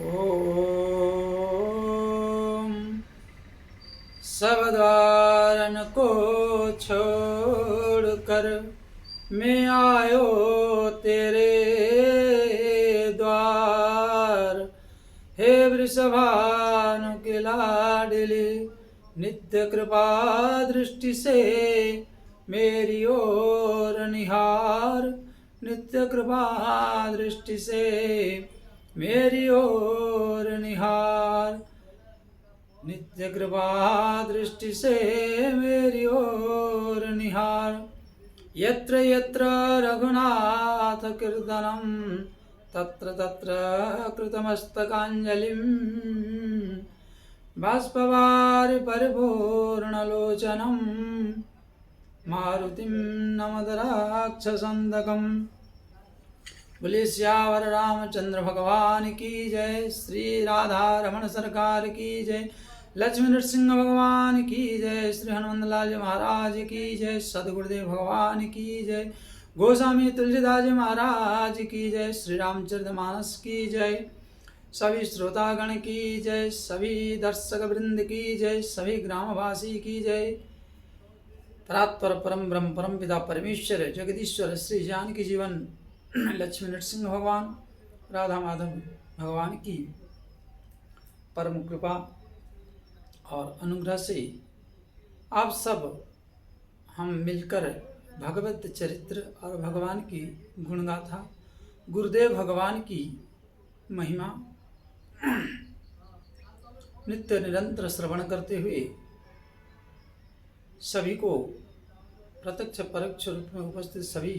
ओम। सब द्वारन को छोड़कर मैं आयो तेरे द्वार। हे वृषभानु के लाडले, नित्य कृपा दृष्टि से मेरी ओर निहार। नित्य कृपा दृष्टि से मेरी ओर निहार। नित्य कृपा दृष्टि से मेरी ओर निहार। यत्र यत्र रघुनाथ कीर्तनं तत्र तत्र कृतमस्तकाञ्जलिं। बाष्पवारि परिपूर्णलोचनं मारुतिं नमत राक्षसन्दकम्। बोले सियावर रामचंद्र भगवान की जय। श्री राधा रमण सरकार की जय। लक्ष्मी नरसिंह भगवान की जय। श्री हनुमंत लाल महाराज की जय। सदगुरुदेव भगवान की जय। गोस्वामी तुलसीदास जी महाराज की जय। श्री रामचरितमानस की जय। सभी श्रोतागण की जय। सभी दर्शक वृंद की जय। सभी ग्रामवासी की जय। परात्पर परम ब्रह्म परम पिता परमेश्वर जगदीश्वर श्री जानकी जीवन लक्ष्मी नरसिंह भगवान राधा माधव भगवान की परम कृपा और अनुग्रह से आप सब हम मिलकर भगवत चरित्र और भगवान की गुणगाथा, गुरुदेव भगवान की महिमा नित्य निरंतर श्रवण करते हुए सभी को प्रत्यक्ष परोक्ष रूप में उपस्थित सभी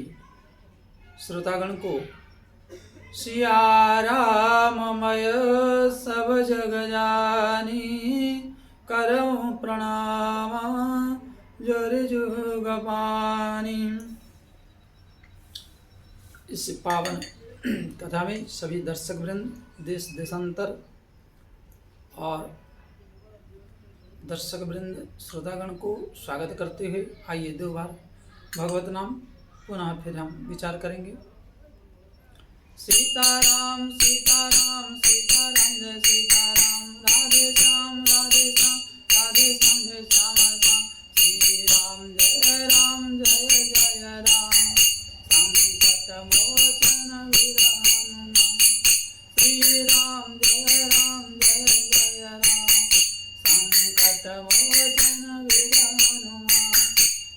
श्रोतागण को सिया राममय सब जग जानी, करऊं प्रणाम जोर जुग पानी। इस पावन कथा में सभी दर्शक वृंद देश देशांतर और दर्शक वृंद श्रोतागण को स्वागत करते हुए आइए दो बार भगवत नाम पुनः फिर हम विचार करेंगे। सीताराम सीताराम सीताराम जय सीताराम। राधे श्याम राधे श्याम राधे श्याम जय श्याम श्याम। श्री राम जय जय राम। संकट मोचन वीर हनुमान। श्री राम जय जय राम। संकट मोचन वीर हनुमान।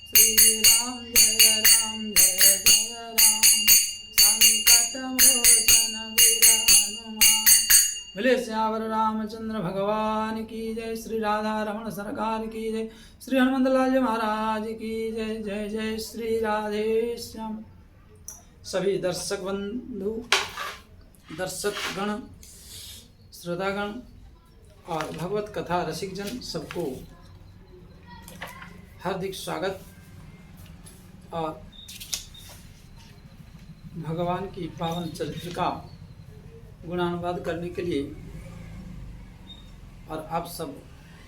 श्री राम जय राम। संकट मोचन वीर हनुमान। बोले सियावर रामचंद्र भगवान की जय। श्री राधा रमण सरकार की जय। श्री हनुमंत लाल महाराज की जय। जय जय श्री राधे श्याम। सभी दर्शक बंधु, दर्शक गण, श्रोतागण और भगवत कथा रसिक जन सबको हार्दिक स्वागत और भगवान की पावन चरित्र का गुणानुवाद करने के लिए और आप सब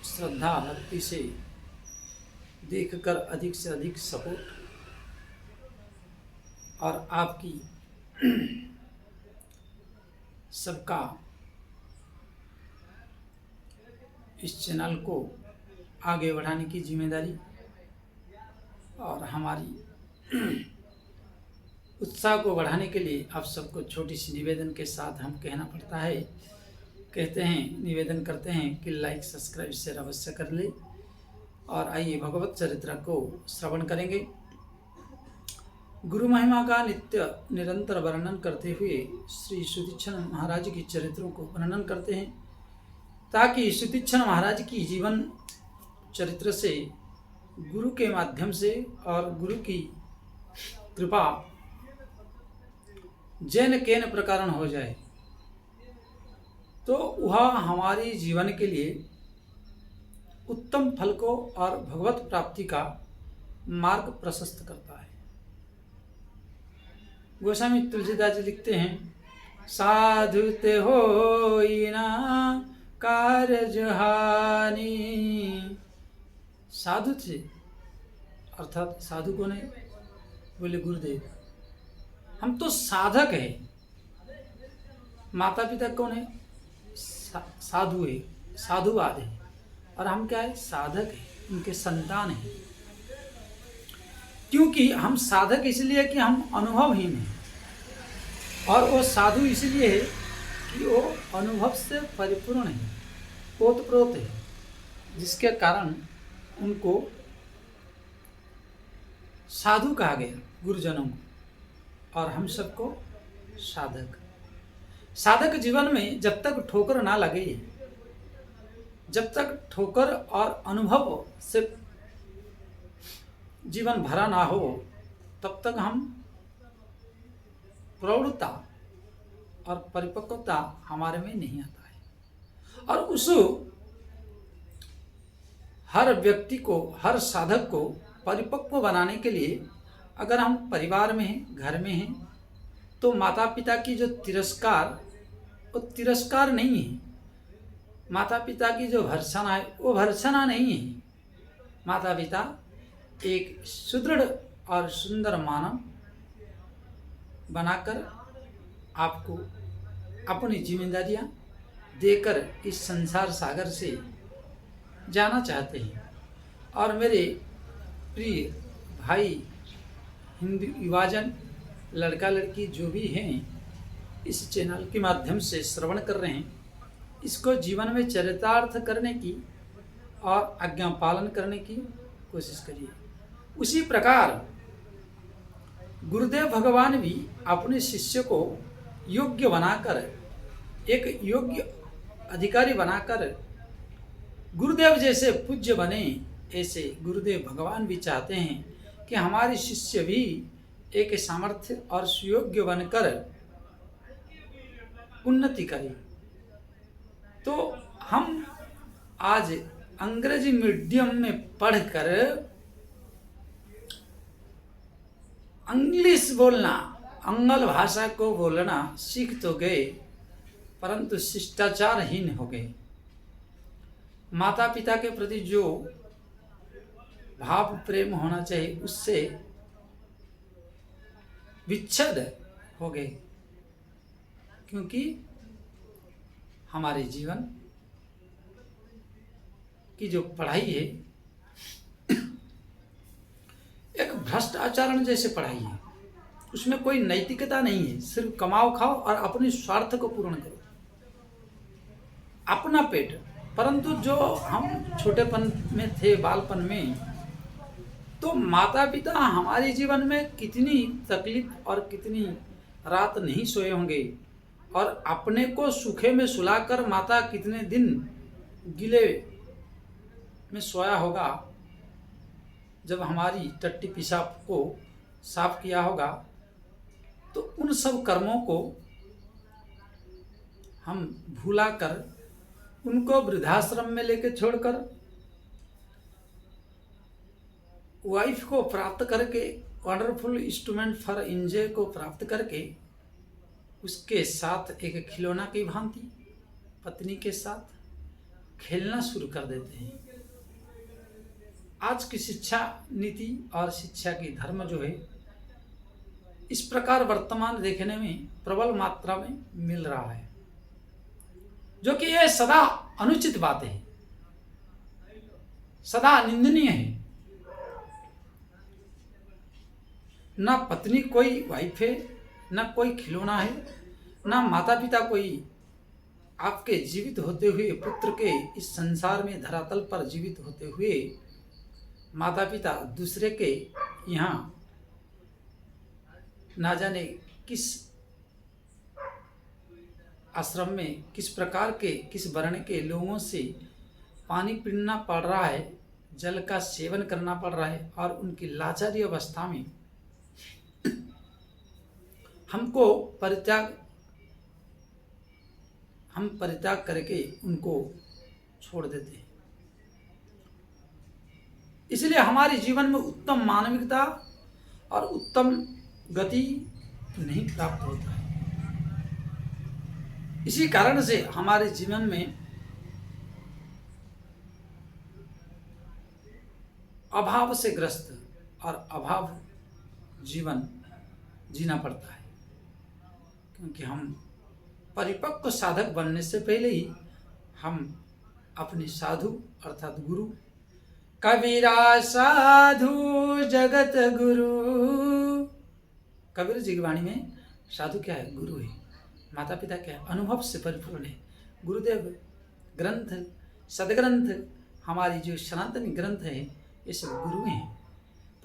श्रद्धा भक्ति से देखकर अधिक से अधिक सपोर्ट और आपकी सबका इस चैनल को आगे बढ़ाने की जिम्मेदारी और हमारी उत्साह को बढ़ाने के लिए आप सबको छोटी सी निवेदन के साथ हम कहना पड़ता है, कहते हैं, निवेदन करते हैं कि लाइक सब्सक्राइब शेयर अवश्य कर ले। और आइए भगवत चरित्र को श्रवण करेंगे। गुरु महिमा का नित्य निरंतर वर्णन करते हुए श्री सुतीक्षण महाराज की चरित्रों को वर्णन करते हैं, ताकि सुतीक्षण महाराज की जीवन चरित्र से गुरु के माध्यम से और गुरु की कृपा जैन केन प्रकार हो जाए तो वह हमारी जीवन के लिए उत्तम फल को और भगवत प्राप्ति का मार्ग प्रशस्त करता है। गोस्वामी तुलसीदास जी लिखते हैं, साधु ते होई ना कारज हानि। साधु थे अर्थात साधु कौन है? बोले गुरुदेव। हम तो साधक हैं। माता पिता कौन है? साधु है, साधुवाद है, और हम क्या है, साधक है, उनके संतान हैं। क्योंकि हम साधक इसलिए कि हम अनुभवहीन हैं, और वो साधु इसलिए है कि वो अनुभव से परिपूर्ण है, ओतप्रोत है, जिसके कारण उनको साधु कहा गया, गुरुजनों को। और हम सबको साधक। साधक जीवन में जब तक ठोकर ना लगे, जब तक ठोकर और अनुभव से जीवन भरा ना हो, तब तक हम प्रौढ़ता और परिपक्वता हमारे में नहीं आता है। और उस हर व्यक्ति को, हर साधक को परिपक्व बनाने के लिए अगर हम परिवार में हैं, घर में हैं, तो माता पिता की जो तिरस्कार, वो तिरस्कार नहीं है। माता पिता की जो भर्त्सना है, वो भर्त्सना नहीं है। माता पिता एक सुदृढ़ और सुंदर मानव बनाकर आपको अपनी जिम्मेदारियां देकर इस संसार सागर से जाना चाहते हैं। और मेरे प्रिय भाई हिंदू युवाजन, लड़का लड़की जो भी हैं, इस चैनल के माध्यम से श्रवण कर रहे हैं, इसको जीवन में चरितार्थ करने की और आज्ञा पालन करने की कोशिश करिए। उसी प्रकार गुरुदेव भगवान भी अपने शिष्य को योग्य बनाकर, एक योग्य अधिकारी बनाकर गुरुदेव जैसे पूज्य बने, ऐसे गुरुदेव भगवान भी चाहते हैं कि हमारे शिष्य भी एक सामर्थ्य और सुयोग्य बनकर उन्नति करें। तो हम आज अंग्रेजी मीडियम में पढ़कर इंग्लिश बोलना, आंग्ल भाषा को बोलना सीख तो गए, परंतु शिष्टाचारहीन हो गए। माता पिता के प्रति जो भाव प्रेम होना चाहिए, उससे विच्छेद हो गए। क्योंकि हमारे जीवन की जो पढ़ाई है, एक भ्रष्ट आचरण जैसे पढ़ाई है। उसमें कोई नैतिकता नहीं है। सिर्फ कमाओ, खाओ और अपने स्वार्थ को पूर्ण करो, अपना पेट। परंतु जो हम छोटेपन में थे, बालपन में, तो माता पिता हमारे जीवन में कितनी तकलीफ और कितनी रात नहीं सोए होंगे, और अपने को सूखे में सुलाकर माता कितने दिन गीले में सोया होगा। जब हमारी टट्टी पेशाब को साफ किया होगा, तो उन सब कर्मों को हम भूला कर उनको वृद्धाश्रम में लेके छोड़कर वाइफ को प्राप्त करके, वंडरफुल इंस्ट्रूमेंट फॉर एंजॉय को प्राप्त करके, उसके साथ एक खिलौना की भांति पत्नी के साथ खेलना शुरू कर देते हैं। आज की शिक्षा नीति और शिक्षा की धर्म जो है, इस प्रकार वर्तमान देखने में प्रबल मात्रा में मिल रहा है, जो कि यह सदा अनुचित बात है, सदा निंदनीय है। ना पत्नी कोई वाइफ है, ना कोई खिलौना है, ना माता पिता कोई आपके जीवित होते हुए पुत्र के इस संसार में धरातल पर जीवित होते हुए माता पिता दूसरे के यहाँ ना जाने किस आश्रम में किस प्रकार के, किस वर्ण के लोगों से पानी पीना पड़ रहा है, जल का सेवन करना पड़ रहा है, और उनकी लाचारी अवस्था में हम परित्याग करके उनको छोड़ देते हैं। इसलिए हमारे जीवन में उत्तम मानविकता और उत्तम गति नहीं प्राप्त होता है। इसी कारण से हमारे जीवन में अभाव से ग्रस्त और अभाव जीवन जीना पड़ता है। क्योंकि हम परिपक्व साधक बनने से पहले ही हम अपने साधु अर्थात गुरु, कबीरा साधु जगत गुरु, कबीर जी की वाणी में साधु क्या है? गुरु है। माता पिता क्या है? अनुभव से परिपूर्ण है। गुरुदेव, ग्रंथ, सदग्रंथ, हमारी जो सनातनी ग्रंथ है, ये सब गुरु हैं।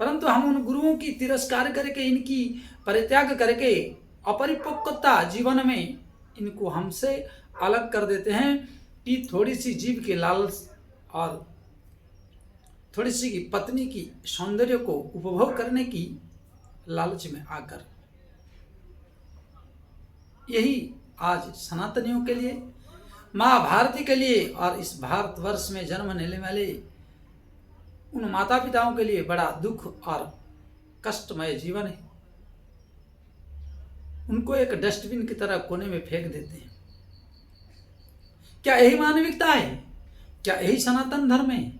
परंतु हम उन गुरुओं की तिरस्कार करके, इनकी परित्याग करके अपरिपक्वता जीवन में इनको हमसे अलग कर देते हैं कि थोड़ी सी जीव के लालच और थोड़ी सी की पत्नी की सौंदर्य को उपभोग करने की लालच में आकर, यही आज सनातनियों के लिए, माँ भारती के लिए और इस भारतवर्ष में जन्म लेने वाले उन माता पिताओं के लिए बड़ा दुख और कष्टमय जीवन है। उनको एक डस्टबिन की तरह कोने में फेंक देते हैं। क्या यही मानविकता है? क्या यही सनातन धर्म है?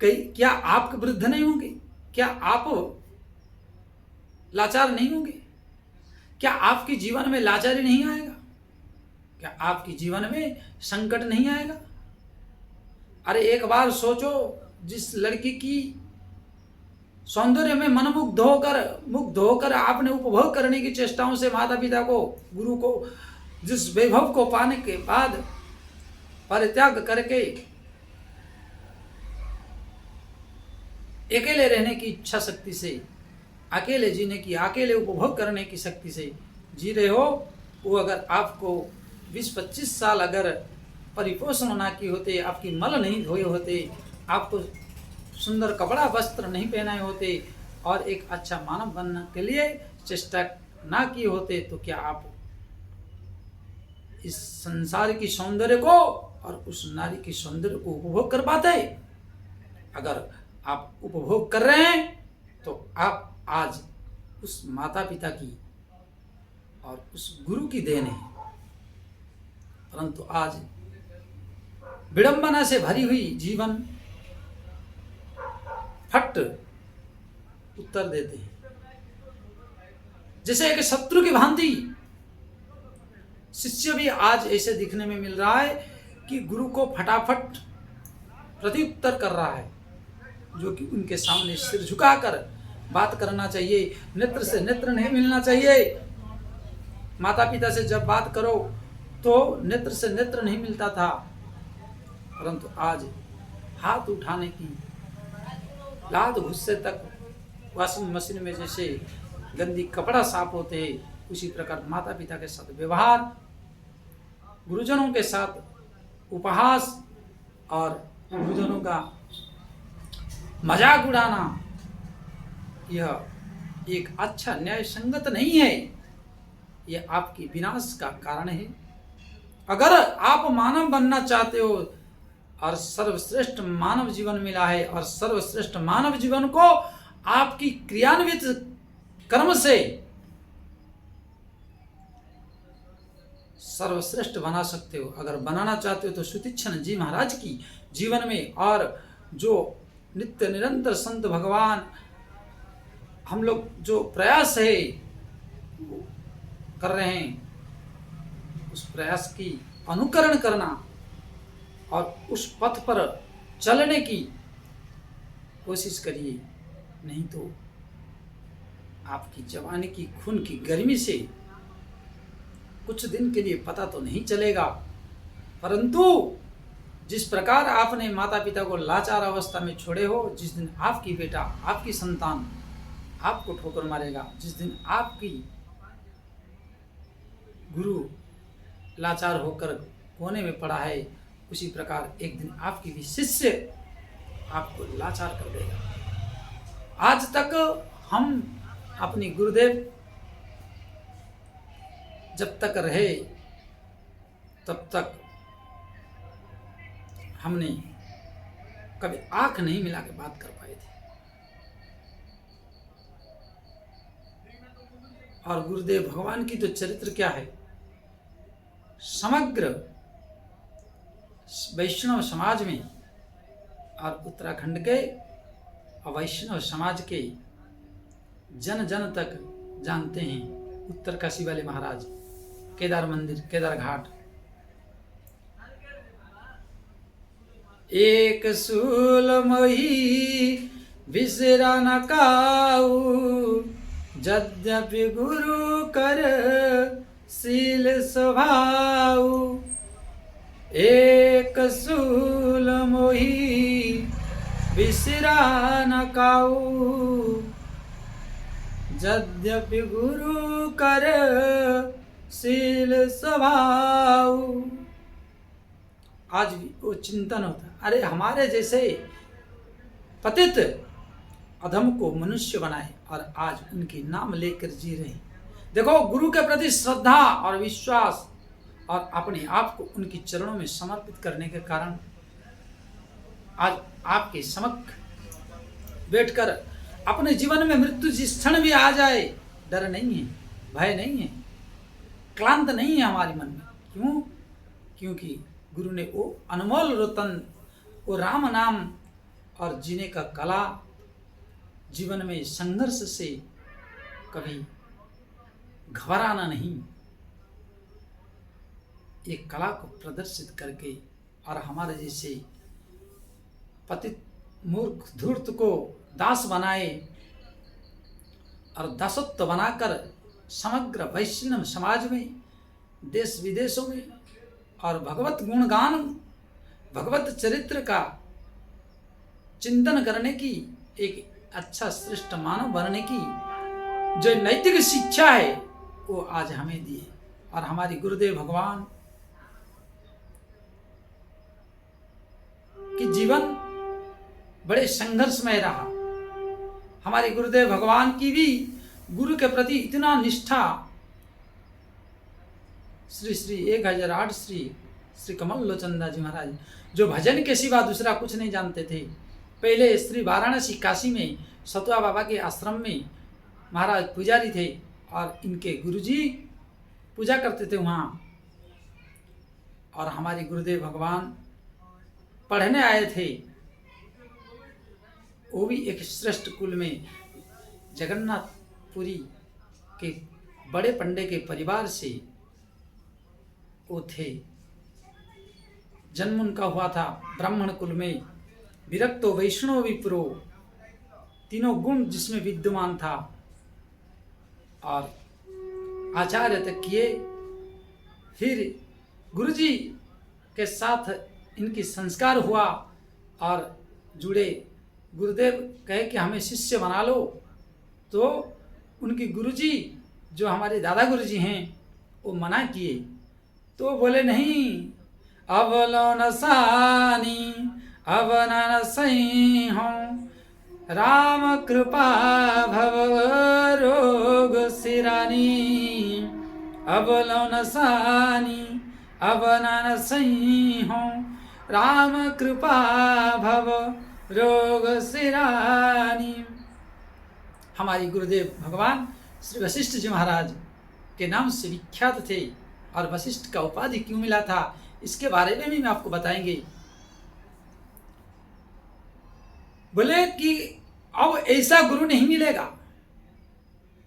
क्या आप वृद्ध नहीं होंगे? क्या आप लाचार नहीं होंगे? क्या आपके जीवन में लाचारी नहीं आएगा? क्या आपके जीवन में संकट नहीं आएगा? अरे एक बार सोचो, जिस लड़की की सौंदर्य में मनमुग्ध होकर आपने उपभोग करने की चेष्टाओं से माता पिता को, गुरु को, जिस वैभव को पाने के बाद परित्याग करके अकेले रहने की इच्छा शक्ति से, अकेले जीने की, अकेले उपभोग करने की शक्ति से जी रहे हो, वो अगर आपको 20-25 साल अगर परिपोषण ना किए होते, आपकी मल नहीं धोए होते, आपको सुंदर कपड़ा वस्त्र नहीं पहनाए होते और एक अच्छा मानव बनने के लिए चेष्टा ना किए होते, तो क्या आप इस संसार की सौंदर्य को और उस नारी की सौंदर्य को उपभोग कर पाते? अगर आप उपभोग कर रहे हैं तो आप आज उस माता पिता की और उस गुरु की देन है। परंतु आज विडंबना से भरी हुई जीवन फट उत्तर देते हैं, जैसे एक शत्रु की भांति शिष्य भी आज ऐसे दिखने में मिल रहा है कि गुरु को फटाफट प्रत्युत्तर कर रहा है, जो कि उनके सामने सिर झुकाकर बात करना चाहिए, नेत्र से नेत्र नहीं मिलना चाहिए। माता पिता से जब बात करो तो नेत्र से नेत्र नहीं मिलता था, परंतु आज हाथ उठाने की, लात गुस्से तक वॉशिंग मशीन में जैसे गंदी कपड़ा साफ होते हैं, उसी प्रकार माता पिता के साथ व्यवहार, गुरुजनों के साथ उपहास और गुरुजनों का मजाक उड़ाना, यह एक अच्छा न्याय संगत नहीं है। यह आपके विनाश का कारण है। अगर आप मानव बनना चाहते हो और सर्वश्रेष्ठ मानव जीवन मिला है, और सर्वश्रेष्ठ मानव जीवन को आपकी क्रियान्वित कर्म से सर्वश्रेष्ठ बना सकते हो। अगर बनाना चाहते हो तो सुतीक्ष्ण जी महाराज की जीवन में, और जो नित्य निरंतर संत भगवान हम लोग जो प्रयास है कर रहे हैं, उस प्रयास की अनुकरण करना और उस पथ पर चलने की कोशिश करिए। नहीं तो आपकी जवानी की खून की गर्मी से कुछ दिन के लिए पता तो नहीं चलेगा, परंतु जिस प्रकार आपने माता पिता को लाचार अवस्था में छोड़े हो, जिस दिन आपकी बेटा, आपकी संतान आपको ठोकर मारेगा, जिस दिन आपकी गुरु लाचार होकर कोने में पड़ा है, उसी प्रकार एक दिन आपकी भी शिष्य आपको लाचार कर देगा। आज तक हम अपनी गुरुदेव जब तक रहे तब तक हमने कभी आंख नहीं मिला के बात कर पाए थे, और गुरुदेव भगवान की तो चरित्र क्या है, समग्र वैष्णव समाज में और उत्तराखंड के वैष्णव समाज के जन जन तक जानते हैं। उत्तरकाशी वाले महाराज, केदार मंदिर, केदार घाट, एक सूल मोही बिसरा न काऊ, यद्यपि गुरु कर शील स्वभाव। एक सूल मोही बिसरा न काऊ, यद्यपि गुरु कर शील स्वभाव। आज भी वो चिंतन होता है, अरे हमारे जैसे पतित अधम को मनुष्य बनाए और आज उनके नाम लेकर जी रहे। देखो, गुरु के प्रति श्रद्धा और विश्वास और अपने आप को उनके चरणों में समर्पित करने के कारण आज आपके समक्ष बैठकर अपने जीवन में मृत्यु जिस क्षण भी आ जाए, डर नहीं है, भय नहीं है, क्लांत नहीं है हमारे मन में। क्यों? क्योंकि गुरु ने वो अनमोल रतन, वो राम नाम और जीने का कला, जीवन में संघर्ष से कभी घबराना नहीं, ये कला को प्रदर्शित करके और हमारे जैसे पतित मूर्ख धूर्त को दास बनाए और दासत्व बनाकर समग्र वैष्णव समाज में, देश विदेशों में और भगवत गुणगान, भगवत चरित्र का चिंतन करने की, एक अच्छा श्रेष्ठ मानव बनने की जो नैतिक शिक्षा है वो आज हमें दी है। और हमारी गुरुदेव भगवान कि जीवन बड़े संघर्षमय रहा। हमारे गुरुदेव भगवान की भी गुरु के प्रति इतना निष्ठा, श्री श्री 1008 श्री कमल लोचन दास जी महाराज, जो भजन के सिवा दूसरा कुछ नहीं जानते थे। पहले श्री वाराणसी काशी में सतुआ बाबा के आश्रम में महाराज पुजारी थे और इनके गुरुजी पूजा करते थे वहाँ। और हमारे गुरुदेव भगवान पढ़ने आए थे, वो भी एक श्रेष्ठ कुल में जगन्नाथपुरी के बड़े पंडे के परिवार से वो थे। जन्म उनका हुआ था ब्राह्मण कुल में, विरक्तो वैष्णव विप्रो, तीनों गुण जिसमें विद्यमान था। और आचार्य तक किए, फिर गुरुजी के साथ इनकी संस्कार हुआ और जुड़े। गुरुदेव कहे कि हमें शिष्य बना लो, तो उनकी गुरुजी जो हमारे दादा गुरुजी हैं वो मना किए। तो बोले नहीं, अब लो नसानी अब न सही हूँ, राम कृपा भव रोग सिरानी। अब लो नसानी अब न सही हूँ, राम कृपा भव रोग सिरानी। हमारी गुरुदेव भगवान श्री वशिष्ठ जी महाराज के नाम से विख्यात थे। और वशिष्ठ का उपाधि क्यों मिला था, इसके बारे में भी मैं आपको बताएंगे। बोले कि अब ऐसा गुरु नहीं मिलेगा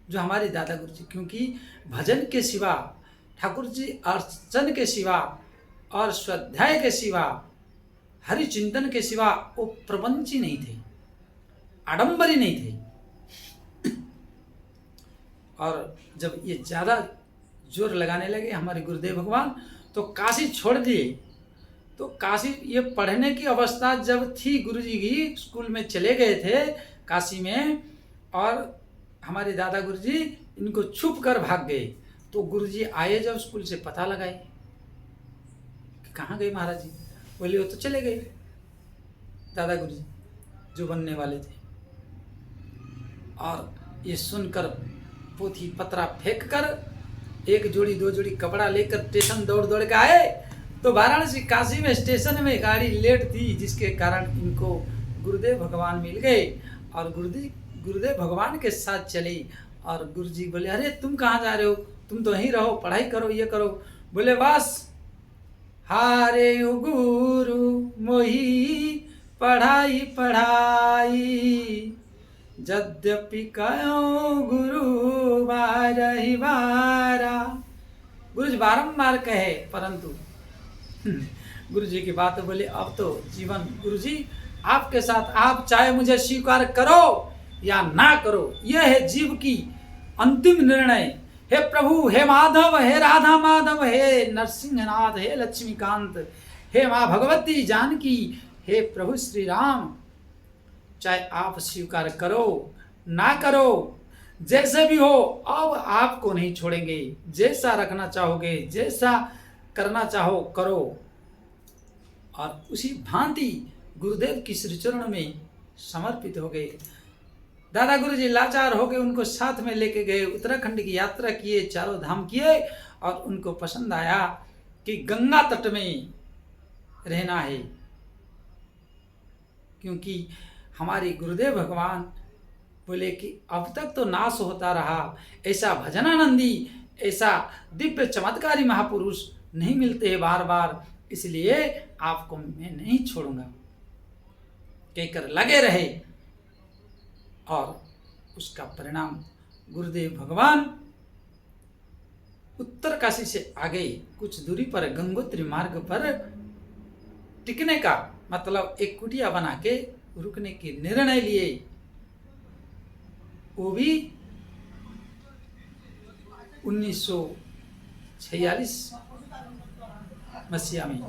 जो हमारे दादा गुरु जी, क्योंकि भजन के सिवा, ठाकुर जी अर्चन के सिवा और स्वाध्याय के सिवा, हरि चिंतन के सिवा वो प्रपंची नहीं थे, आडंबरी नहीं थे। और जब ये ज़्यादा जोर लगाने लगे हमारे गुरुदेव भगवान, तो काशी छोड़ दिए। तो काशी, ये पढ़ने की अवस्था जब थी, गुरुजी की स्कूल में चले गए थे काशी में, और हमारे दादा गुरुजी इनको छुप कर भाग गए। तो गुरुजी आए जब स्कूल से, पता लगाए कि कहाँ गए महाराज जी। बोले वो तो चले गए दादा गुरुजी जो बनने वाले थे। और ये सुनकर पोथी पत्रा फेंक कर, एक जोड़ी दो जोड़ी कपड़ा लेकर स्टेशन दौड़ दौड़ के आए। तो वाराणसी काशी में स्टेशन में गाड़ी लेट थी, जिसके कारण इनको गुरुदेव भगवान मिल गए और गुरुदेव भगवान के साथ चले। और गुरुजी बोले, अरे तुम कहाँ जा रहे हो, तुम तो यहीं रहो, पढ़ाई करो, ये करो। बोले बस हारे गुरु मोही पढ़ाई पढ़ाई, यद्यपि कयो गुरु बारही बारा। गुरु जी बारम्बार कहे, परंतु गुरु जी की बात बोले अब तो जीवन गुरु जी आपके साथ, आप चाहे मुझे स्वीकार करो या ना करो, यह है जीव की अंतिम निर्णय। हे प्रभु, हे माधव, हे राधा माधव, हे नरसिंहनाथ, हे लक्ष्मीकांत, हे माँ भगवती जानकी, हे प्रभु श्री राम, चाहे आप स्वीकार करो ना करो, जैसे भी हो अब आपको नहीं छोड़ेंगे। जैसा रखना चाहोगे, जैसा करना चाहो करो। और उसी भांति गुरुदेव की श्री चरण में समर्पित हो गए। दादा गुरु जी लाचार हो गए, उनको साथ में लेके गए, उत्तराखंड की यात्रा किए, चारों धाम किए, और उनको पसंद आया कि गंगा तट में रहना है, क्योंकि हमारे गुरुदेव भगवान बोले कि अब तक तो नाश होता रहा, ऐसा भजनानंदी, ऐसा दिव्य चमत्कारी महापुरुष नहीं मिलते हैं बार बार, इसलिए आपको मैं नहीं छोड़ूंगा कहकर लगे रहे। और उसका परिणाम गुरुदेव भगवान उत्तर काशी से आगे कुछ दूरी पर गंगोत्री मार्ग पर टिकने का मतलब एक कुटिया बना के रुकने के निर्णय लिए, वो भी 1946 मसीहा में।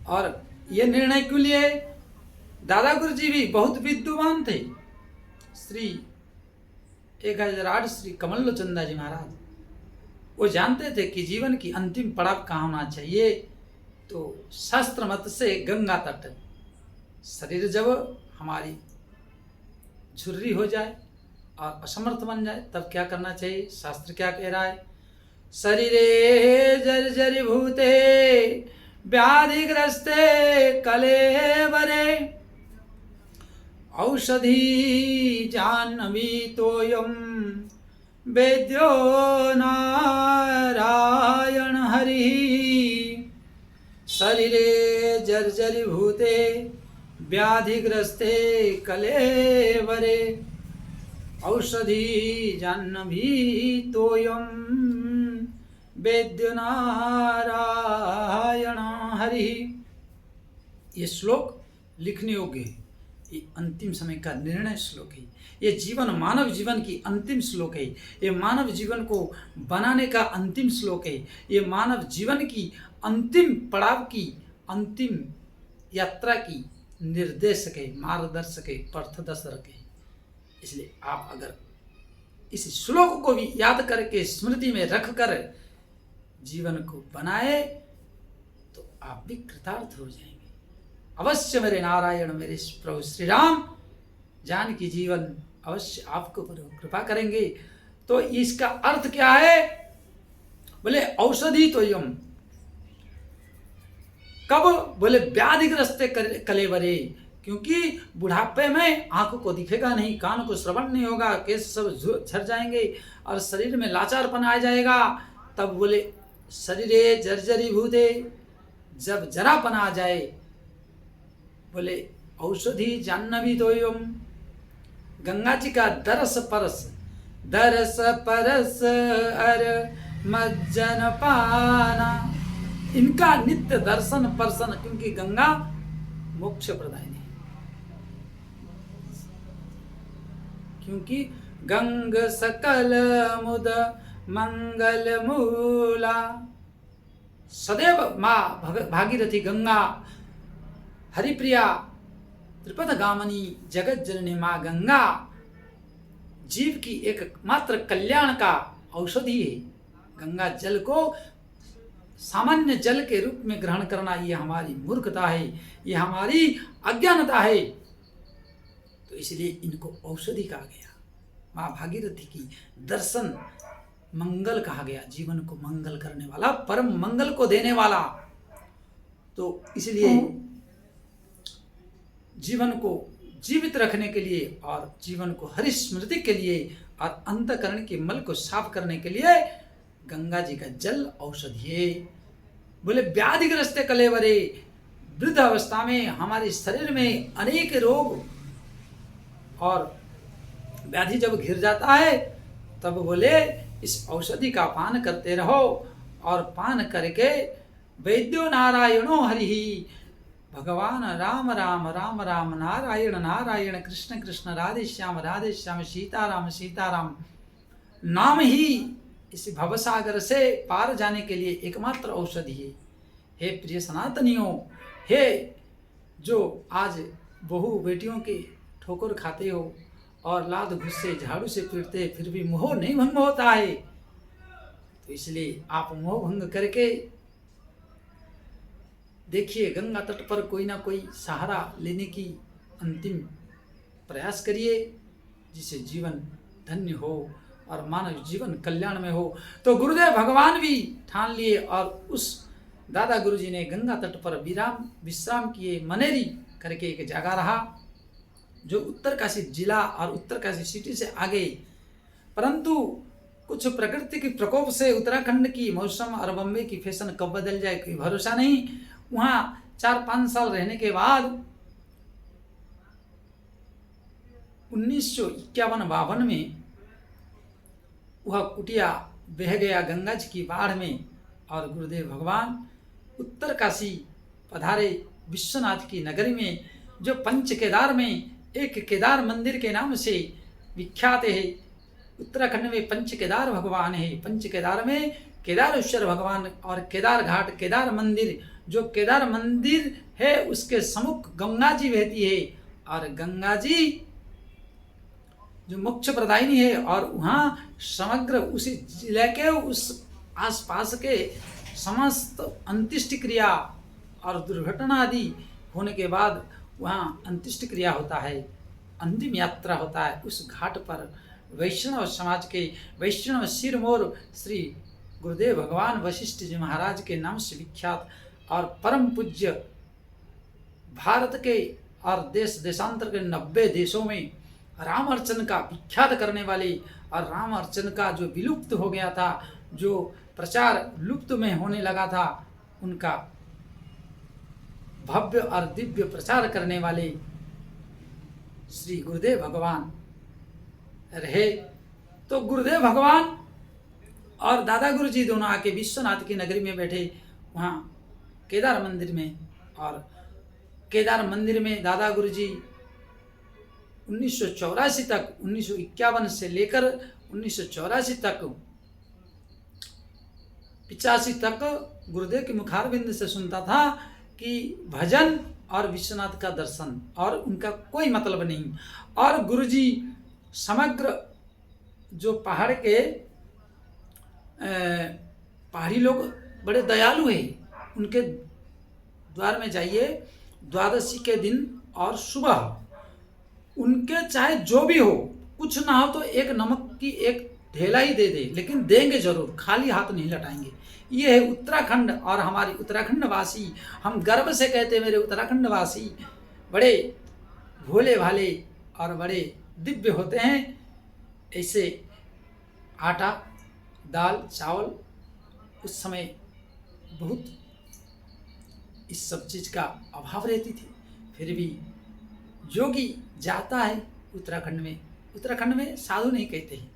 और ये निर्णय क्यों लिए? दादा गुरु जी भी बहुत विद्वान थे। श्री 1008 श्री कमल चंदा जी महाराज, वो जानते थे कि जीवन की अंतिम पड़ाव कहाँ होना चाहिए, तो शास्त्र मत से गंगा तट। शरीर जब हमारी झुर्री हो जाए और असमर्थ बन जाए तब क्या करना चाहिए? शास्त्र क्या कह रहा है? शरीरे जर्जरि भूते व्याधिग्रस्ते कलेवरे औषधि जाह्नवी तोयम वेद्यो नारायण हरि। शरीरे जर्जरि भूते व्याधिग्रस्ते कलेवरे औषधि जाह्नवी तोयम वेद्यो नारायण हरि। ये श्लोक लिखने योग्य है। ये अंतिम समय का निर्णय श्लोक है। ये जीवन, मानव जीवन की अंतिम श्लोक है। ये मानव जीवन को बनाने का अंतिम श्लोक है। ये मानव जीवन की अंतिम पड़ाव की, अंतिम यात्रा की निर्देशक है, मार्गदर्शक है, पथदर्शक है। इसलिए आप अगर इस श्लोक को भी याद करके स्मृति में रखकर जीवन को बनाए तो आप भी कृतार्थ हो जाएंगे। अवश्य मेरे नारायण, मेरे प्रभु श्री राम जानकी जीवन अवश्य आपको कृपा करेंगे। तो इसका अर्थ क्या है? बोले औषधि तो यम, कब? बोले व्याधिग्रस्त कलेवरे, क्योंकि बुढ़ापे में आंखों को दिखेगा नहीं, कान को श्रवण नहीं होगा, केस सब झड़ जाएंगे और शरीर में लाचारपन आ जाएगा। तब बोले शरीरे जर्जरी भूते, जब जरापन आ जाए, बोले औषधि जाह्नवी तोयम, गंगा जी का दरस परस, दरस परस अर मज्जन पाना, इनका नित्य दर्शन परसन, क्योंकि गंगा मोक्ष प्रदायिनी है। क्योंकि गंग सकल मुद मंगल मूला, सदैव माँ भागीरथी गंगा, हरिप्रिया, त्रिपद गामनी, जगत जननी माँ गंगा जीव की एक मात्र कल्याण का औषधि है। गंगा जल को सामान्य जल के रूप में ग्रहण करना ये हमारी मूर्खता है, ये हमारी अज्ञानता है। तो इसलिए इनको औषधि कहा गया। माँ भागीरथी की दर्शन मंगल कहा गया, जीवन को मंगल करने वाला, परम मंगल को देने वाला। तो इसलिए जीवन को जीवित रखने के लिए और जीवन को हरि स्मृति के लिए और अंतःकरण के मल को साफ करने के लिए गंगा जी का जल औषधि है। बोले व्याधिग्रस्त कलेवरे, वृद्ध अवस्था में हमारे शरीर में अनेक रोग और व्याधि जब घिर जाता है तब बोले इस औषधि का पान करते रहो, और पान करके वैद्यो नारायणो हरि। भगवान राम राम राम राम नारायण नारायण कृष्ण कृष्ण राधे श्याम सीताराम सीताराम नाम ही इस भवसागर से पार जाने के लिए एकमात्र औषधि है। हे प्रिय सनातनियों, हे जो आज बहू बेटियों के ठोकर खाते हो और लाद घुस्से झाड़ू से पीटते फिर भी मोह नहीं भंग होता है, तो इसलिए आप मोह भंग करके देखिए, गंगा तट पर कोई ना कोई सहारा लेने की अंतिम प्रयास करिए, जिससे जीवन धन्य हो और मानव जीवन कल्याण में हो। तो गुरुदेव भगवान भी ठान लिए और उस दादा गुरुजी ने गंगा तट पर विश्राम किए। मनेरी करके एक जगह रहा जो उत्तरकाशी जिला और उत्तरकाशी सिटी से आगे, परंतु कुछ प्रकृति के प्रकोप से उत्तराखंड की मौसम और बम्बई की फैशन कब बदल जाए कोई भरोसा नहीं। वहाँ 4-5 साल रहने के बाद 1951-52 में वह कुटिया बह गया गंगा जी की बाढ़ में और गुरुदेव भगवान उत्तरकाशी पधारे विश्वनाथ की नगरी में, जो पंच केदार में एक केदार मंदिर के नाम से विख्यात है। उत्तराखंड में पंच केदार भगवान है। पंच केदार में केदारेश्वर भगवान और केदार घाट केदार मंदिर, जो केदार मंदिर है उसके सम्मुख गंगा जी बहती है और गंगा जी जो मोक्ष प्रदायिनी है, और वहाँ समग्र उसी जिले के उस आसपास के समस्त अंत्येष्टि क्रिया और दुर्घटना आदि होने के बाद वहाँ अंत्येष्टि क्रिया होता है, अंतिम यात्रा होता है। उस घाट पर वैष्णव समाज के वैष्णव सिरमौर श्री गुरुदेव भगवान वशिष्ठ जी महाराज के नाम से विख्यात और परम पूज्य भारत के और देश देशांतर के 90 देशों में राम अर्चन का विख्यात करने वाले और राम अर्चन का जो विलुप्त हो गया था, जो प्रचार लुप्त में होने लगा था, उनका भव्य और दिव्य प्रचार करने वाले श्री गुरुदेव भगवान रहे। तो गुरुदेव भगवान और दादा गुरु जी दोनों आके विश्वनाथ की नगरी में बैठे, वहाँ केदार मंदिर में। और केदार मंदिर में दादा गुरु जी 1984 तक, 1951 से लेकर 1984 तक 85 तक गुरुदेव के मुखारबिंद से सुनता था कि भजन और विश्वनाथ का दर्शन, और उनका कोई मतलब नहीं। और गुरुजी समग्र जो पहाड़ के पहाड़ी लोग बड़े दयालु हैं, उनके द्वार में जाइए द्वादशी के दिन और सुबह, उनके चाहे जो भी हो, कुछ ना हो तो एक नमक की एक ढेला ही दे दे, लेकिन देंगे जरूर, खाली हाथ नहीं लौटाएंगे। ये है उत्तराखंड और हमारी उत्तराखंड वासी। हम गर्व से कहते हैं मेरे उत्तराखंड वासी बड़े भोले भाले और बड़े दिव्य होते हैं। ऐसे आटा दाल चावल उस समय बहुत इस सब चीज़ का अभाव रहती थी, फिर भी योगी जाता है उत्तराखंड में। उत्तराखंड में साधु नहीं कहते हैं,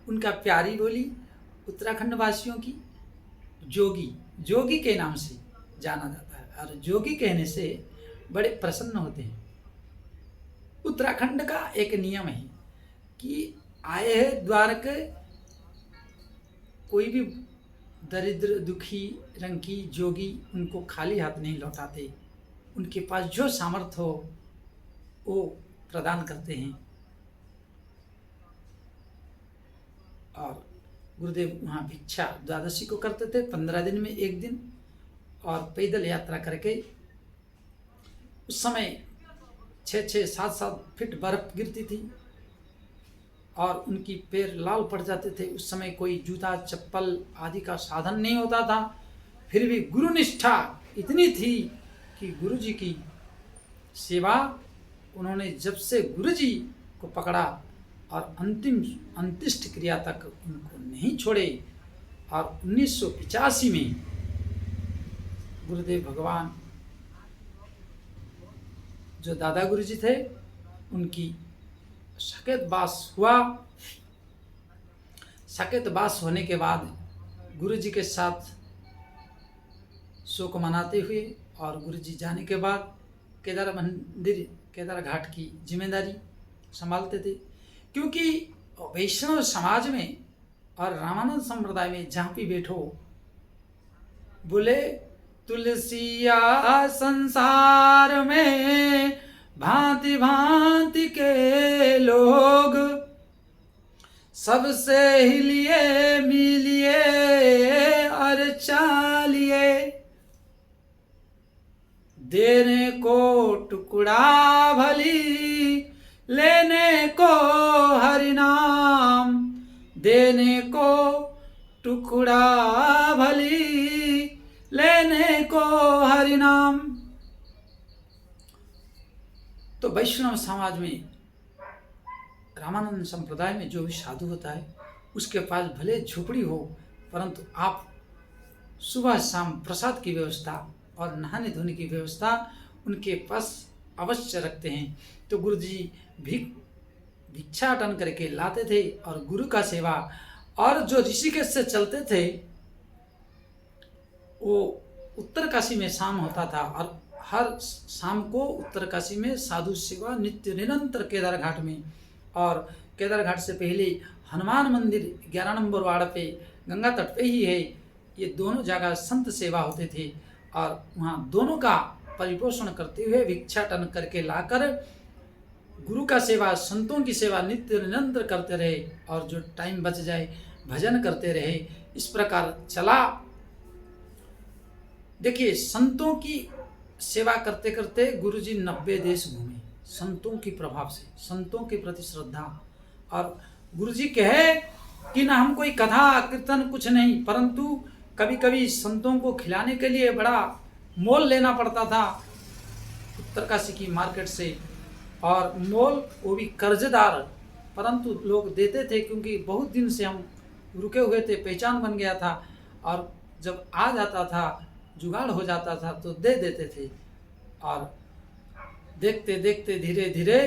उनका प्यारी बोली उत्तराखंड वासियों की जोगी, जोगी के नाम से जाना जाता है, और जोगी कहने से बड़े प्रसन्न होते हैं। उत्तराखंड का एक नियम है कि आए हैं द्वार के कोई भी दरिद्र दुखी रंकी जोगी उनको खाली हाथ नहीं लौटाते, उनके पास जो सामर्थ्य हो वो प्रदान करते हैं। और गुरुदेव वहाँ भिक्षा द्वादशी को करते थे, 15 दिन में एक दिन, और पैदल यात्रा करके। उस समय 6-6, 7-7 फीट बर्फ गिरती थी और उनकी पैर लाल पड़ जाते थे। उस समय कोई जूता चप्पल आदि का साधन नहीं होता था, फिर भी गुरुनिष्ठा इतनी थी कि गुरुजी की सेवा उन्होंने जब से गुरुजी को पकड़ा और अंतिम अंत्येष्टि क्रिया तक उनको नहीं छोड़े। और 1985 में गुरुदेव भगवान जो दादा गुरुजी थे उनकी साकेतवास हुआ। साकेतवास होने के बाद गुरुजी के साथ शोक मनाते हुए और गुरु जी जाने के बाद केदार मंदिर केदार घाट की जिम्मेदारी संभालते थे। क्योंकि वैष्णव समाज में और रामानंद संप्रदाय में जहाँ भी बैठो, बोले तुलसिया संसार में भांति भांति के लोग, सबसे हिलिए मिलिए और चालिए, देने को टुकड़ा भली लेने को हरि नाम, देने को टुकड़ा भली लेने को हरि नाम। तो वैष्णव समाज में रामानंद संप्रदाय में जो भी साधु होता है उसके पास भले झोपड़ी हो, परंतु आप सुबह शाम प्रसाद की व्यवस्था और नहाने धोने की व्यवस्था उनके पास अवश्य रखते हैं। तो गुरु जी भिक्षाटन करके लाते थे और गुरु का सेवा, और जो ऋषिकेश से चलते थे वो उत्तरकाशी में शाम होता था, और हर शाम को उत्तरकाशी में साधु सेवा नित्य निरंतर केदार घाट में, और केदार घाट से पहले हनुमान मंदिर 11 नंबर वार्ड पे गंगा तट पे ही है, ये दोनों जगह संत सेवा होते थे। और वहाँ दोनों का परिपोषण करते हुए भिक्षाटन करके लाकर गुरु का सेवा, संतों की सेवा नित्य निरंतर करते रहे, और जो टाइम बच जाए भजन करते रहे। इस प्रकार चला। देखिए, संतों की सेवा करते करते गुरुजी 90 देश घूमे, संतों की प्रभाव से, संतों के प्रति श्रद्धा। और गुरुजी कहे कि ना हम कोई कथा कीर्तन कुछ नहीं, परंतु कभी कभी संतों को खिलाने के लिए बड़ा मोल लेना पड़ता था उत्तरकाशी की मार्केट से, और मोल वो भी कर्जदार, परंतु लोग देते थे क्योंकि बहुत दिन से हम रुके हुए थे, पहचान बन गया था, और जब आ जाता था जुगाड़ हो जाता था तो दे देते थे। और देखते देखते धीरे धीरे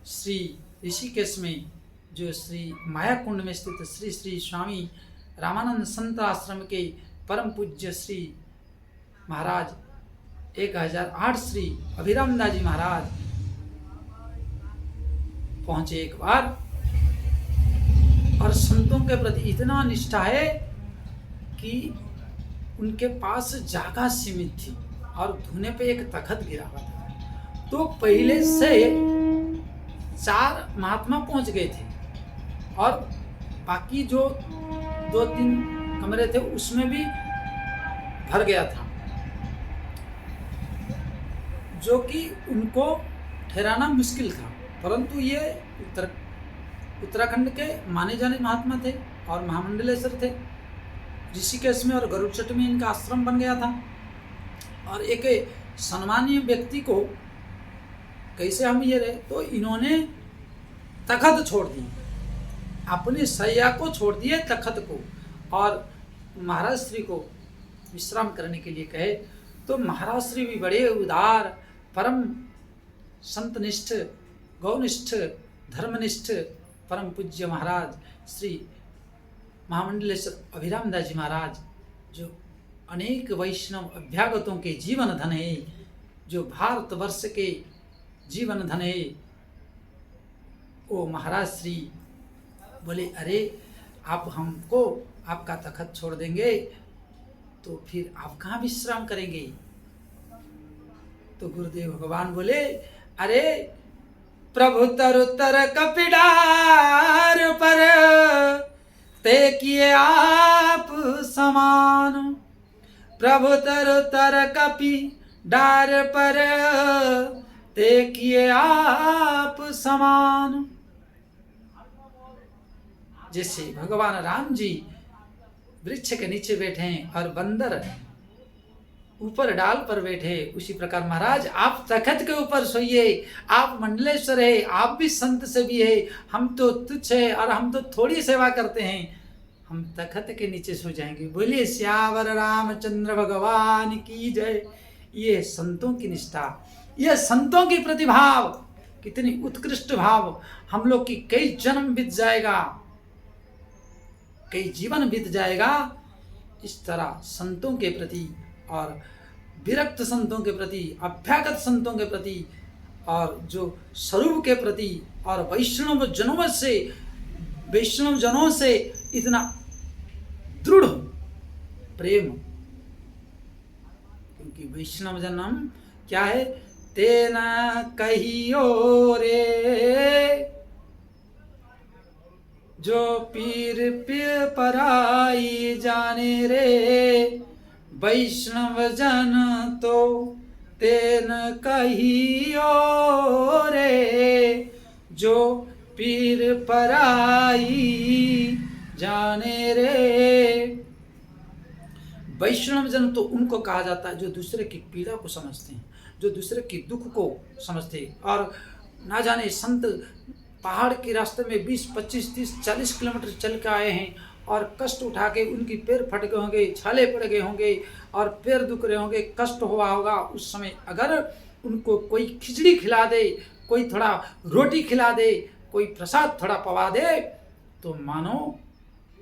श्री ऋषिकेश में, जो श्री माया कुंड में स्थित श्री श्री स्वामी रामानंद संत आश्रम के परम पूज्य श्री महाराज 1008 श्री अभिरामदास जी महाराज पहुंचे एक बार, और संतों के प्रति इतना निष्ठा है कि उनके पास जगह सीमित थी और धुने पे एक तखत गिरा हुआ था। तो पहले से 4 महात्मा पहुंच गए थे, और बाकी जो 2-3 कमरे थे उसमें भी भर गया था, जो कि उनको ठहराना मुश्किल था। परंतु ये उत्तराखंड के माने जाने महात्मा थे और महामंडलेश्वर थे। ऋषिकेश में और गरुड़चट में इनका आश्रम बन गया था। और एक सम्मानीय व्यक्ति को कैसे हम ये रहे, तो इन्होंने तखत छोड़ दी, अपनी सैया को छोड़ दिए तखत को, और महाराज श्री को विश्राम करने के लिए कहे। तो महाराज श्री भी बड़े उदार, परम संतनिष्ठ, गौनिष्ठ, धर्मनिष्ठ परम पूज्य महाराज श्री महामंडलेश्वर अभिरामदास जी महाराज, जो अनेक वैष्णव अभ्यागतों के जीवन धन है, जो भारतवर्ष के जीवन धन है, वो महाराज श्री बोले, अरे आप हमको आपका तखत छोड़ देंगे तो फिर आप कहाँ विश्राम करेंगे। तो गुरुदेव भगवान बोले, अरे प्रभु तरुतर कपिडार पर ते किए आप समान, प्रभु तरुतर कपि डार पर ते किए आप समान। जैसे भगवान राम जी वृक्ष के नीचे बैठे हैं और बंदर ऊपर डाल पर बैठे, उसी प्रकार महाराज आप तखत के ऊपर सोइए, आप मंडलेश्वर है, आप भी संत से भी है, हम तो तुच्छ है और हम तो थोड़ी सेवा करते हैं, हम तखत के नीचे सो जाएंगे। बोलिए श्यावर रामचंद्र भगवान की जय। ये संतों की निष्ठा, ये संतों की प्रतिभाव, कितनी उत्कृष्ट भाव। हम लोग की कई जन्म बीत जाएगा, कई जीवन बीत जाएगा, इस तरह संतों के प्रति और विरक्त संतों के प्रति, अभ्यागत संतों के प्रति और जो स्वरूप के प्रति और वैष्णव जनों से इतना दृढ़ प्रेम, क्योंकि वैष्णव जन्म क्या है, तेना कहियो रे जो पीर पीर पराई जाने रे, वैष्णव जन तो तेन कहियो रे जो पीर पराई जाने रे। वैष्णव जन तो उनको कहा जाता है जो दूसरे की पीड़ा को समझते हैं, जो दूसरे की दुख को समझते हैं। और ना जाने संत पहाड़ के रास्ते में 20, 25, 30, 40 किलोमीटर चल के आए हैं और कष्ट उठा के उनकी पैर फट गए होंगे, छाले पड़ गए होंगे और पैर दुख रहे होंगे, कष्ट हुआ होगा। उस समय अगर उनको कोई खिचड़ी खिला दे, कोई थोड़ा रोटी खिला दे, कोई प्रसाद थोड़ा पवा दे, तो मानो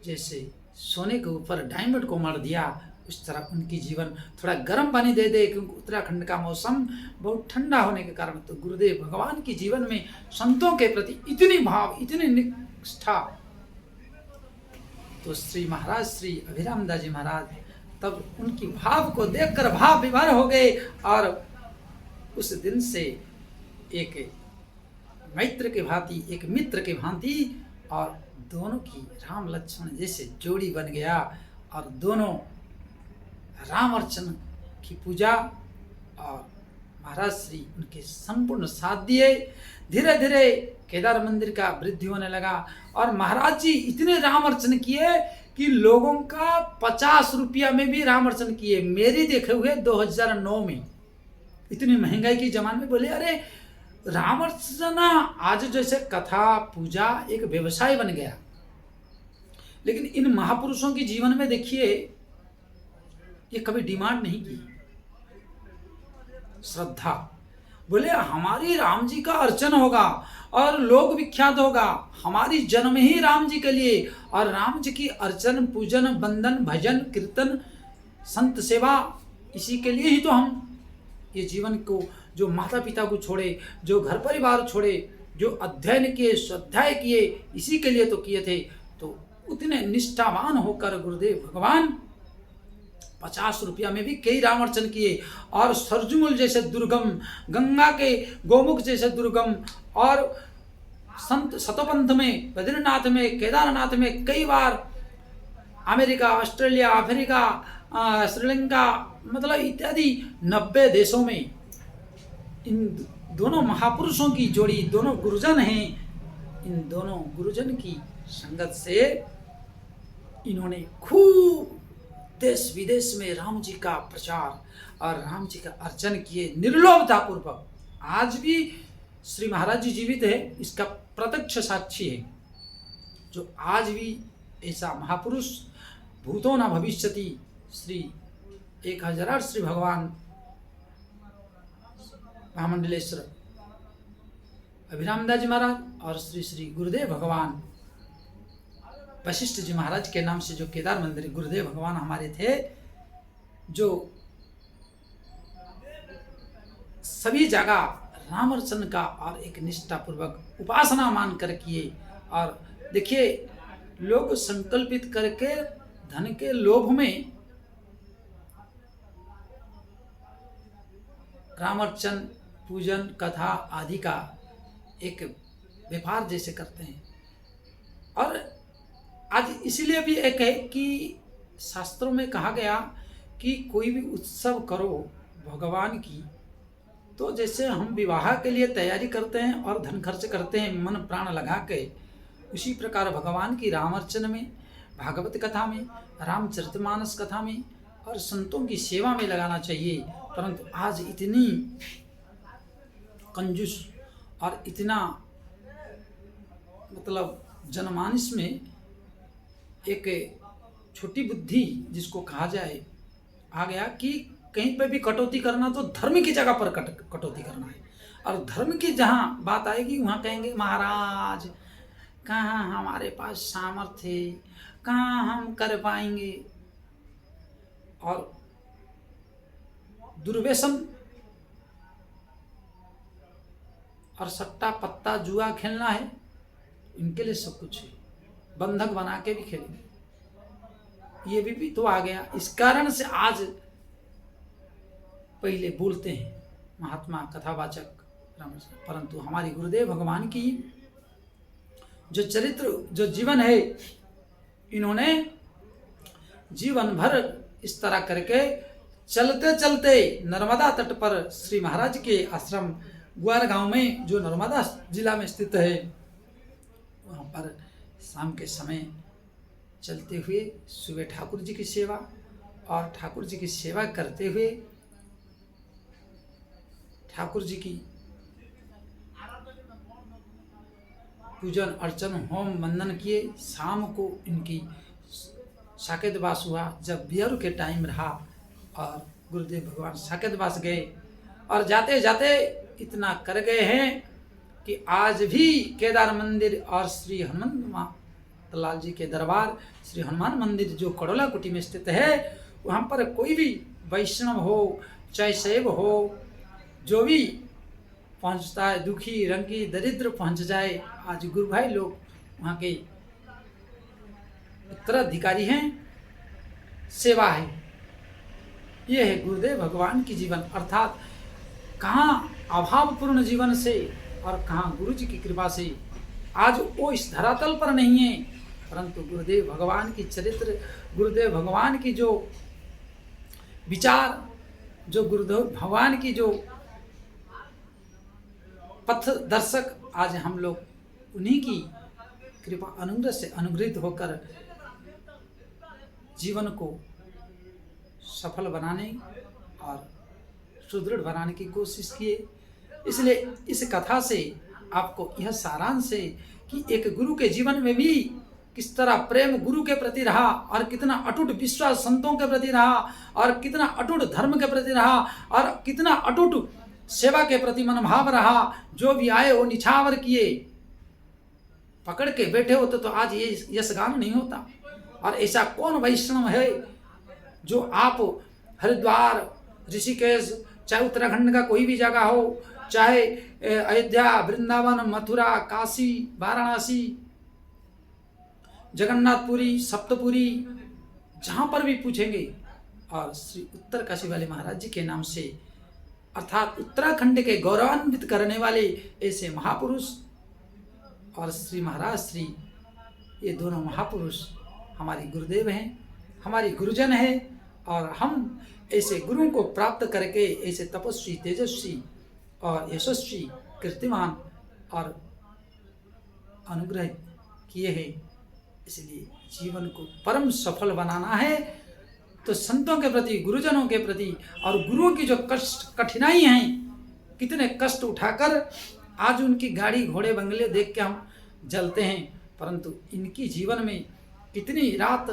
जैसे सोने के ऊपर डायमंड को मार दिया, उस तरह उनकी जीवन थोड़ा गर्म पानी दे दे, क्योंकि उत्तराखंड का मौसम बहुत ठंडा होने के कारण। तो गुरुदेव भगवान की जीवन में संतों के प्रति इतनी भाव, इतनी निष्ठा, तो श्री महाराज श्री अभिराम दास जी महाराज तब उनकी भाव को देखकर भाव विभोर हो गए और उस दिन से एक मैत्र के भांति, एक मित्र के भांति, और दोनों की राम लक्ष्मण जैसे जोड़ी बन गया और दोनों राम अर्चन की पूजा और महाराज श्री उनके संपूर्ण साथ दिए। धीरे धीरे केदार मंदिर का वृद्धि होने लगा और महाराज जी इतने राम अर्चन किए कि लोगों का 50 रुपया में भी राम अर्चन किए। मेरी देखे हुए 2009 में इतनी महंगाई की जमाने में बोले अरे राम अर्चना आज जैसे कथा पूजा एक व्यवसाय बन गया। लेकिन इन महापुरुषों के जीवन में देखिए ये कभी डिमांड नहीं की, श्रद्धा। बोले हमारी राम जी का अर्चन होगा और लोक विख्यात होगा, हमारी जन्म ही राम जी के लिए, और राम जी की अर्चन पूजन बंदन भजन कीर्तन संत सेवा इसी के लिए ही तो हम ये जीवन को, जो माता पिता को छोड़े, जो घर परिवार छोड़े, जो अध्ययन किए स्वाध्याय किए, इसी के लिए तो किए थे। तो उतने निष्ठावान होकर गुरुदेव भगवान 50 रुपया में भी कई राम अर्चन किए और सरजुमुल जैसे दुर्गम, गंगा के गोमुख जैसे दुर्गम और संत सतपंथ में, बद्रीनाथ में, केदारनाथ में कई बार, अमेरिका, ऑस्ट्रेलिया, अफ्रीका, श्रीलंका, मतलब इत्यादि 90 देशों में इन दोनों महापुरुषों की जोड़ी, दोनों गुरुजन हैं, इन दोनों गुरुजन की संगत से इन्होंने खूब देश विदेश में राम जी का प्रचार और राम जी का अर्चन किए निर्लोभता पूर्वक। आज भी श्री महाराज जी जीवित है, इसका प्रत्यक्ष साक्षी है। जो आज भी ऐसा महापुरुष भूतो न भविष्यति श्री 1008 श्री भगवान महामंडलेश्वर अभिराम दास जी महाराज और श्री श्री गुरुदेव भगवान वशिष्ठ जी महाराज के नाम से जो केदार मंदिर गुरुदेव भगवान हमारे थे, जो सभी जगह राम अर्चन का और एक निष्ठा पूर्वक उपासना मान कर किए। और देखिए लोग संकल्पित करके धन के लोभ में राम अर्चन पूजन कथा आदि का एक व्यापार जैसे करते हैं। और आज इसीलिए भी एक है कि शास्त्रों में कहा गया कि कोई भी उत्सव करो भगवान की, तो जैसे हम विवाह के लिए तैयारी करते हैं और धन खर्च करते हैं मन प्राण लगा के, उसी प्रकार भगवान की राम अर्चन में, भागवत कथा में, रामचरितमानस कथा में और संतों की सेवा में लगाना चाहिए। परंतु आज इतनी कंजूस और इतना मतलब जनमानस में एक छोटी बुद्धि जिसको कहा जाए आ गया कि कहीं पे भी कटौती करना तो धर्म की जगह पर कटौती करना है। और धर्म की जहाँ बात आएगी वहाँ कहेंगे महाराज कहाँ हमारे पास सामर्थ्य है, कहाँ हम कर पाएंगे। और दुर्व्यसन और सट्टा पत्ता जुआ खेलना है, इनके लिए सब कुछ है, बंधक बना के भी खेलेंगे। ये भी तो आ गया। इस कारण से आज पहले बोलते हैं महात्मा कथावाचक, परंतु हमारे गुरुदेव भगवान की जो चरित्र, जो जीवन है, इन्होंने जीवन भर इस तरह करके चलते चलते नर्मदा तट पर श्री महाराज के आश्रम ग्वार गांव में, जो नर्मदा जिला में स्थित है, वहाँ पर शाम के समय चलते हुए सुबह ठाकुर जी की सेवा, और ठाकुर जी की सेवा करते हुए ठाकुर जी की पूजन अर्चन होम वंदन किए। शाम को इनकी साकेतवास हुआ। जब बियर के टाइम रहा और गुरुदेव भगवान साकेतवास गए, और जाते जाते इतना कर गए हैं कि आज भी केदार मंदिर और श्री हनुमान लाल जी के दरबार श्री हनुमान मंदिर जो कड़ोला कुटी में स्थित है, वहाँ पर कोई भी वैष्णव हो चाहे शैव हो, जो भी पहुँचता है, दुखी रंगी दरिद्र पहुँच जाए, आज गुरु भाई लोग वहाँ के उत्तराधिकारी हैं, सेवा है। ये है गुरुदेव भगवान की जीवन, अर्थात कहाँ अभावपूर्ण जीवन से और कहाँ गुरु जी की कृपा से आज वो इस धरातल पर नहीं है, परंतु गुरुदेव भगवान की चरित्र, गुरुदेव भगवान की जो विचार, जो गुरुदेव भगवान की जो पथ दर्शक, आज हम लोग उन्हीं की कृपा अनुग्रह से अनुग्रहित होकर जीवन को सफल बनाने और सुदृढ़ बनाने की कोशिश किए। इसलिए इस कथा से आपको यह सारांश है कि एक गुरु के जीवन में भी किस तरह प्रेम गुरु के प्रति रहा, और कितना अटूट विश्वास संतों के प्रति रहा, और कितना अटूट धर्म के प्रति रहा, और कितना अटूट सेवा के प्रति मनोभाव रहा। जो भी आए वो निछावर किए, पकड़ के बैठे होते तो आज ये यशगान नहीं होता। और ऐसा कौन वैष्णव है जो आप हरिद्वार, ऋषिकेश, चाहे उत्तराखंड का कोई भी जगह हो, चाहे अयोध्या, वृंदावन, मथुरा, काशी, वाराणसी, जगन्नाथपुरी, सप्तपुरी, जहाँ पर भी पूछेंगे, और श्री उत्तर काशी वाले महाराज जी के नाम से, अर्थात उत्तराखंड के गौरवान्वित करने वाले ऐसे महापुरुष और श्री महाराज श्री, ये दोनों महापुरुष हमारे गुरुदेव हैं, हमारे गुरुजन हैं। और हम ऐसे गुरुओं को प्राप्त करके ऐसे तपस्वी, तेजस्वी और यशस्वी, कीर्तिमान और अनुग्रह किए हैं। इसलिए जीवन को परम सफल बनाना है तो संतों के प्रति, गुरुजनों के प्रति, और गुरुओं की जो कष्ट कठिनाई हैं, कितने कष्ट उठाकर आज उनकी गाड़ी घोड़े बंगले देख के हम जलते हैं, परंतु इनकी जीवन में कितनी रात,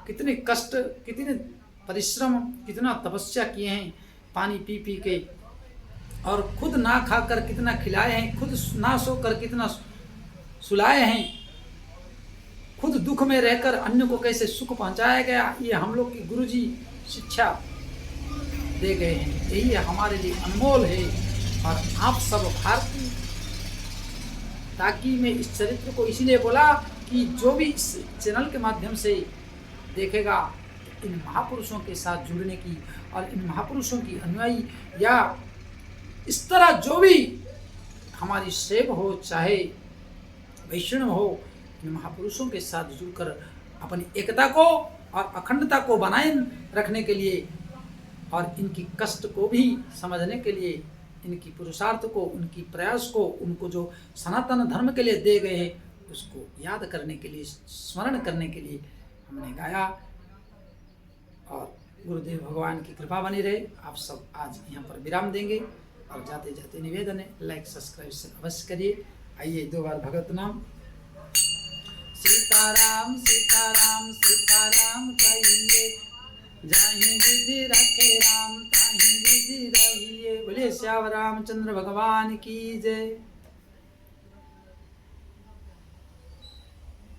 कितने कष्ट, कितने परिश्रम, कितना तपस्या किए हैं, पानी पी पी के, और खुद ना खाकर कितना खिलाए हैं, खुद ना सोकर कितना सुलाए हैं, खुद दुख में रहकर अन्य को कैसे सुख पहुंचाया गया, ये हम लोग की गुरुजी शिक्षा दे गए हैं। यही हमारे लिए अनमोल है। और आप सब भारतीय, ताकि मैं इस चरित्र को इसीलिए बोला कि जो भी इस चैनल के माध्यम से देखेगा, इन महापुरुषों के साथ जुड़ने की और इन महापुरुषों की अनुयायी, या इस तरह जो भी हमारी सेव हो, चाहे वैष्णव हो, इन महापुरुषों के साथ जुड़कर अपनी एकता को और अखंडता को बनाए रखने के लिए, और इनकी कष्ट को भी समझने के लिए, इनकी पुरुषार्थ को, उनकी प्रयास को, उनको जो सनातन धर्म के लिए दे गए हैं, उसको याद करने के लिए, स्मरण करने के लिए हमने गाया। और गुरुदेव भगवान की कृपा बनी रहे। आप सब आज यहाँ पर विराम देंगे, और जाते जाते निवेदन है, लाइक सब्सक्राइब से अवश्य करिए। आइए 2 बार भगवत नाम सीताराम सीताराम सीताराम कहिए, जाहि विधि रखे राम ताहि विधि रहिए। बोलिए श्याम रामचंद्र भगवान की जय।